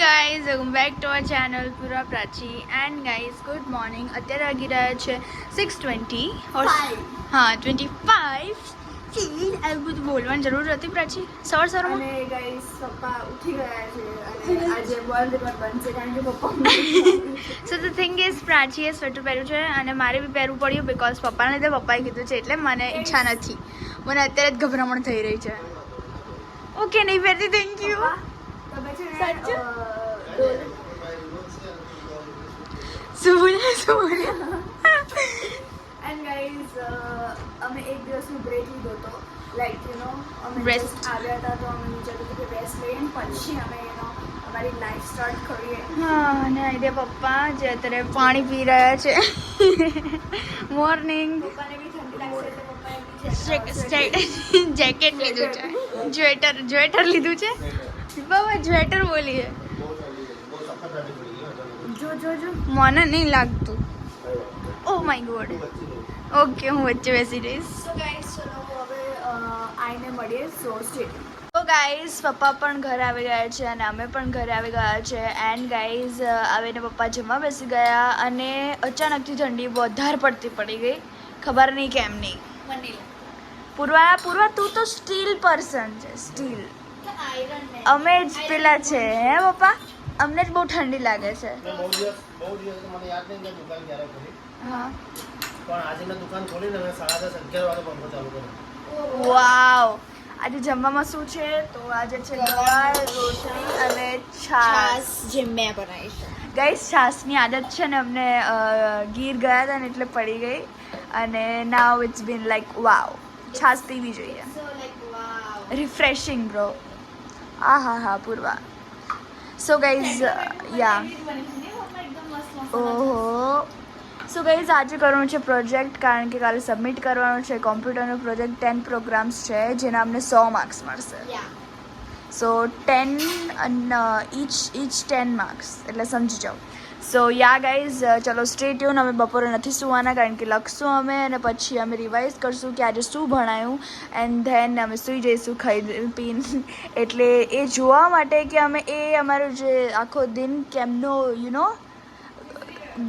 Guys welcome back to our channel પૂરા પ્રાચી and guys good morning. અત્યારે વાગી રહ્યા છે 6:20 હા 25. એવું બધું બોલવાની જરૂર હતી પ્રાચી સવારમાં. અને ગાઈસ પપ્પા ઉઠી ગયા છે અને આજે વર્લ્ડ રેકોર્ડ બનશે કારણ કે પપ્પા સો ધ થિંગ ઇઝ પ્રાચીએ સ્વેટર પહેર્યું છે અને મારે બી પહેરવું પડ્યું બિકોઝ પપ્પાને લીધે પપ્પાએ કીધું છે એટલે મને ઈચ્છા નથી. મને અત્યારે જ ગભરામણ થઈ રહી છે. ઓકે નહીં પહેરતી થેન્ક યુ. એન્ડ ગાઈસ અમે એક દિવસનો બ્રેક લીધો હતો લાઈક યુ નો અમે Rest. આવ્યા હતા તો અમે વિચાર્યું હતું કે રેસ્ટ લઈને પછી અમે અમારી લાઈફ સ્ટાર્ટ કરીએ. હા અને આઈડે પપ્પા જે અત્યારે પાણી પી રહ્યા છે. મોર્નિંગ પપ્પાને બી ઠંડી લાગશે એટલે પપ્પાએ બી જેકેટ લીધું છે. જ્વેટર લીધું છે. બાબા જ્વેટર બોલીએ. જો મને નહીં લાગતું. Oh my God. ઓકે હું વચ્ચે બેસી રહીશ. સો ગાઈસ ચલો હવે આઈને મળીએ સો સ્ટેટ. તો ગાઈઝ પપ્પા પણ ઘરે આવી ગયા છે અને અમે પણ ઘરે આવી ગયા છે એન્ડ ગાઈઝ આવીને પપ્પા જમવા બેસી ગયા અને અચાનકથી ઠંડી વધારે પડતી પડી ગઈ. ખબર નહીં કેમ નહીં. પૂર્વા તું તો સ્ટીલ પર્સન છે. સ્ટીલ અમે જ પેલા છે હે પપ્પા. અમને જ બહુ ઠંડી લાગે છે. બહુ દિવસ મને યાદ નહીં કે દુકાન ક્યારે ખોલી હા પણ આજે મેં દુકાન ખોલીને મેં 10:30 વાગે પંખો ચાલુ કર્યો. વાવ. આજે જમવામાં શું છે તો આજે છે દાળ રોટલી અને છાશ. જે મેં બનાવી છે. ગાઈસ છાશની આદત છે ને અમને ગીર ગયા હતા ને એટલે પડી ગઈ અને નાવ ઇટ્સ બીન લાઈક વાવ. છાશ પીવી જોઈએ. Refreshing bro. હા પૂર્વા. સો ગાઈઝ યા ઓહો. સો ગાઈઝ આજે કરવાનું છે પ્રોજેક્ટ કારણ કે કાલે સબમિટ કરવાનું છે કોમ્પ્યુટરનો પ્રોજેક્ટ. 10 પ્રોગ્રામ્સ છે જેના અમને 100 માર્ક્સ મળશે. સો 10 ઈચ 10 માર્ક્સ એટલે સમજી જાઓ. સો યા ગાઈઝ ચલો સ્ટે ટ્યુન. અમે બપોરે નથી સુવાના કારણ કે લખશું અમે અને પછી અમે રિવાઇઝ કરશું કે આજે શું ભણાયું એન્ડ ધેન અમે સૂઈ જઈશું ખાઈ પીને. એટલે એ જોવા માટે કે અમે એ અમારું જે આખો દિન કેમનો યુ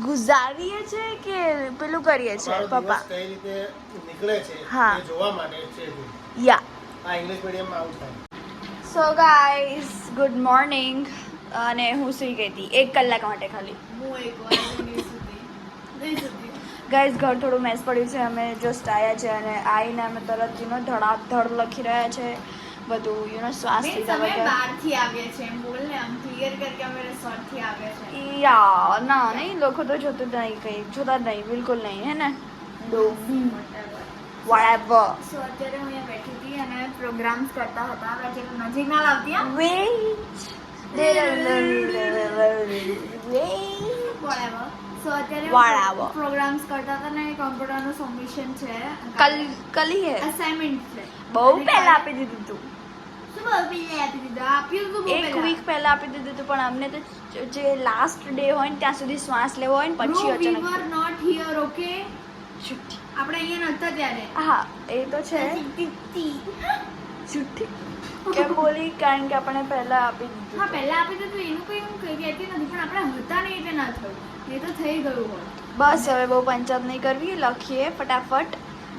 ગુજારીએ છે કે પેલું કરીએ છીએ મારો પપ્પા. દિવસ કઈ રીતે નીકળે છે હા. એ જોવા માટે છે યા આ ઇંગ્લિશ મીડિયમમાં આવું થાય. So guys good morning. અને હું સૂઈ ગઈ હતી 1 કલાક માટે ખાલી. હું એક વાર નહીં સુધી ગાઈઝ ઘર થોડું મેસ પડ્યું છે. અમે જસ્ટ આવ્યા છે અને આવીને અમે તરત ધડાધડ લખી રહ્યા છે બધું શ્વાસ લીધા અમે વગર. બહારથી આવ્યા છે એમ બોલ ને આમ ક્લિયર કર કે અમે રિસોર્ટથી આવ્યા છે. યા ના નહીં લોકો તો જોતું જ નહીં કંઈ જોતા જ નહીં બિલકુલ નહીં હે ને. whatever. સો અત્યારે હું અહીંયા બેઠી હતી અને પ્રોગ્રામ્સ કરતા હતા. પછી નજીક ના લાવતી હા whatever. સો અત્યારે Whatever. પ્રોગ્રામ્સ કરતા હતા ને કોમ્પ્યુટરનું સબમિશન છે. કલી હે અસાઇનમેન્ટ છે. બહુ પહેલા આપી દીધું તું. શું બહુ પહેલા આપી દીધું? આપ્યું તો બહુ એક પહેલા. વીક પહેલા આપી દીધું હતું પણ અમને તો જે લાસ્ટ ડે હોય ને ત્યાં સુધી શ્વાસ લેવો હોય ને પછી No, we અચાનક were not here, okay? છુટ્ટી. આપણે અહીંયા નહોતા ત્યારે. હા એ તો છે. છુટ્ટી કેમ બોલી કારણ કે આપણે પહેલા આપી હા દીધું. પહેલા આપી દીધું એનું કંઈ હું કહેતી નથી પણ આપણે હતા નહીં એટલે ના થયું. એ તો થઈ ગયું હોય. બસ હવે બહુ પંચાયત નહીં કરવી. લખીએ ફટાફટ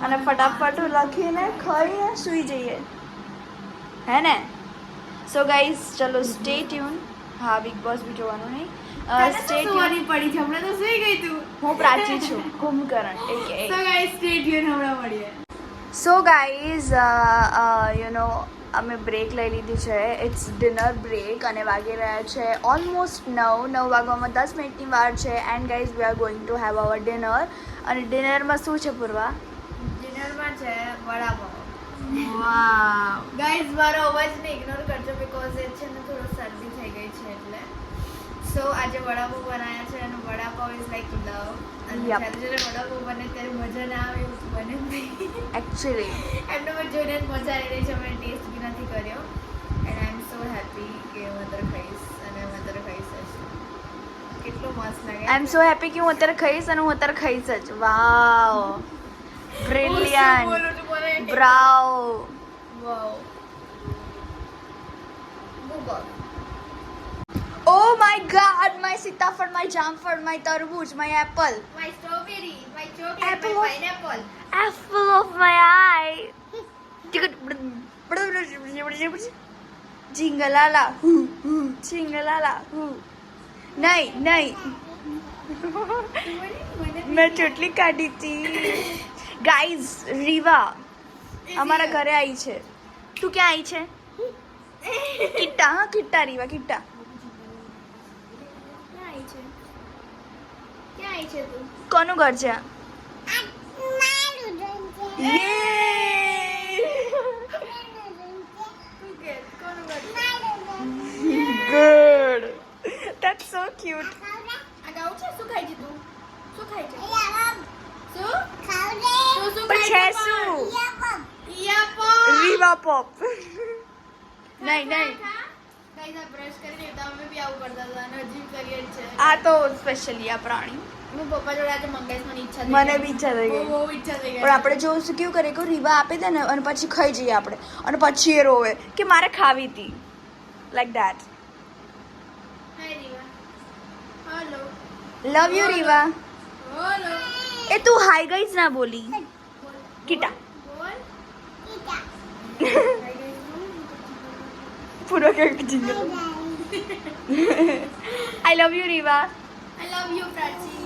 અને ફટાફટ લખીને ખાઈને સૂઈ જઈએ હે ને. સો ગાઈઝ ચલો સ્ટે ટ્યુન. હા બિગ બોસ બી જોવાનું નહીં. તને સ્ટે શું સુવાની પડી છે હમણાં તો સૂઈ ગઈ તું. હું પ્રાચી છું કુંભકરણ So એક. guys, stay tuned, હમણાં મળીએ. સો ગાઈઝ અમે બ્રેક લઈ લીધી છે. ઇટ્સ ડિનર બ્રેક અને વાગી રહ્યા છે ઓલમોસ્ટ 9 વાગવામાં 10 મિનિટની વાર છે and guys we are going to have our dinner. અને ડિનરમાં શું છે પૂર્વા? ડિનરમાં છે વડાપાવ. વાવ ગાઈઝ મારો અવાજને ઇગ્નોર કરજો બીકોઝ એ છે ને થોડો શરદી થઈ ગઈ છે એટલે. સો આજે વડાપાવ બનાવ્યા છે અને વડાપાવ ઇઝ લાઈક લવ. અને Yup. જ્યારે જ્યારે વડાપાવ બને ત્યારે મજા ના આવે એવું બને જ નહીં. એકચ્યુઅલી એમને પણ જોઈને જ મજા આવી રહી છે. અમે ટેસ્ટ બી નથી કર્યો and I M so happy કે હું અત્યારે ખાઈશ અને હું અત્યારે ખાઈશ જ. કેટલું મસ્ત લાગે. આઈ એમ સો હેપી કે હું અત્યારે ખાઈશ અને હું અત્યારે ખાઈશ જ. વાવ બ્રિલિયન્ટ બ્રાવ. વાવ. ઓ સીતાફળ, my જામફળ, my તરબૂચ, my apple. My strawberry, my chocolate, Apple. my pineapple. Apple of my eye. Jingalala, jingalala, નહીં મેં ચૂંટણી કાઢી હતી. ગાઈઝ, રીવા અમારા ઘરે આવી છે. તું ક્યાં આવી છે? કિટ્ટા, હા કિટ્ટા, રીવા કિટ્ટા. ક્યાં આવી છે? ક્યાં આવી છે તું? કોનું ઘર છે આ? Yay! તું કે કોનું ઘર? Good. That's so cute. આ ગાઉં છે? શું ખાય છે તું? શું ખાય છે? શું? તું શું પણ ખાય છે શું? ઈયાપો. રીવા પોપ. નહીં ગાઈઝ આ બ્રશ કરી લેતા અમે બી આવું કરતા હતા અને હજી કરીએ જ છે. આ તો સ્પેશિયલી આ પ્રાણી. હું પપ્પા જોડે આજે મંગાઈશ, મને ઈચ્છા થઈ મને ગઈ. બી ઈચ્છા થઈ ગઈ. બહુ ઈચ્છા થઈ ગઈ. પણ આપણે જો શું કેવું કરે કે રીવા આપી દે ને અને પછી ખાઈ જઈએ આપણે અને પછી એ રોવે કે મારે ખાવી હતી like that. Hi Riva. Hello. Love you Riva. Hello. એ તું હાઈ ગઈ જ ના બોલી. કિટા. બોલ. પૂરો કે jingle. I love you Riva. I love you Prachi.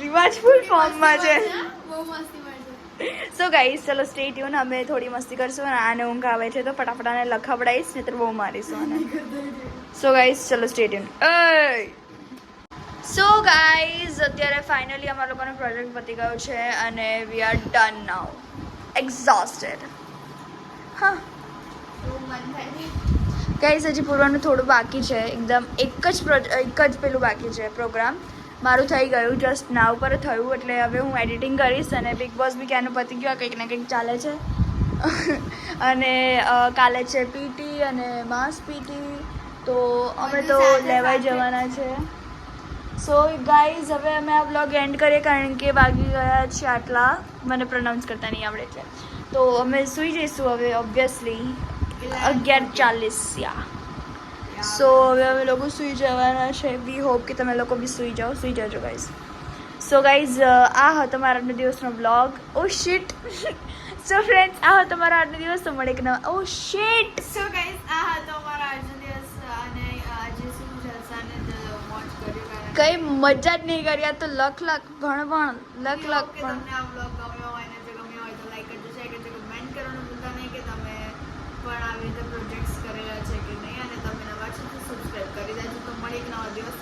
Riva જ ફૂલ ફોર્મમાં છે. બહુ મસ્તી મારશે. સો ગાઈસ ચલો સ્ટે ટ્યુન. અમે થોડી મસ્તી કરશું અને આને ઊંઘ આવે છે તો ફટાફટ આને લખાવડાવીશ ને તો બહુ મારીશું આને. સો ગાઈસ ચલો સ્ટે ટ્યુન. સો ગાઈઝ અત્યારે ફાઇનલી અમારા લોકોનો પ્રોજેક્ટ પતી ગયો છે અને we are done now. Exhausted. હા બહુ મન થાય. ગાઈઝ હજી પૂરવાનું થોડું બાકી છે. એકદમ એક જ પેલું બાકી છે પ્રોગ્રામ. મારું થઈ ગયું જસ્ટ નાવ પર થયું એટલે હવે હું એડિટિંગ કરીશ અને બિગ બોસ બી ક્યાંનું પતી ગયું. કંઈક ને કંઈક ચાલે છે અને કાલે છે પીટી અને માસ પીટી તો અમે તો લેવાઈ જવાના છે. સો ગાઈઝ હવે અમે આ બ્લોગ એન્ડ કરીએ કારણ કે વાગી ગયા છે આટલા. મને પ્રોનાઉન્સ કરતા નહીં આવડે છે તો અમે સૂઈ જઈશું હવે ઓબ્વિયસલી 11:40 યા. સો હવે અમે લોકો સૂઈ જવાના છે. વી હોપ કે તમે લોકો બી સૂઈ જાઓ. સૂઈ જજો ગાઈઝ. સો ગાઈઝ આ હતો મારા આજનો દિવસનો બ્લોગ. ઓ શિટ. સો ફ્રેન્ડ્સ આ હતો મારા આજનો દિવસ. તો મળે એક નવા. ઓ શિટ. સો ગાઈસ આ હતો અમારો આજનો દિવસ અને આજે શું જલસાને મોજ કર્યું કારણ કઈ મજા જ નહીં કરી. આ તો લખ ભણ લખ કે પણ તમને આ vlog ગમ્યો હોય ને જો ગમ્યો હોય તો લાઈક કરજો, શેર કરજો, કમેન્ટ કરવાનું ભૂલતા નહીં કે તમે પણ આવી રીતે પ્રોજેક્ટ્સ કરેલા છે કે નહીં અને તમે નવા છો તો સબસ્ક્રાઇબ કરી દેજો. તો મળી એક નવા દિવસ.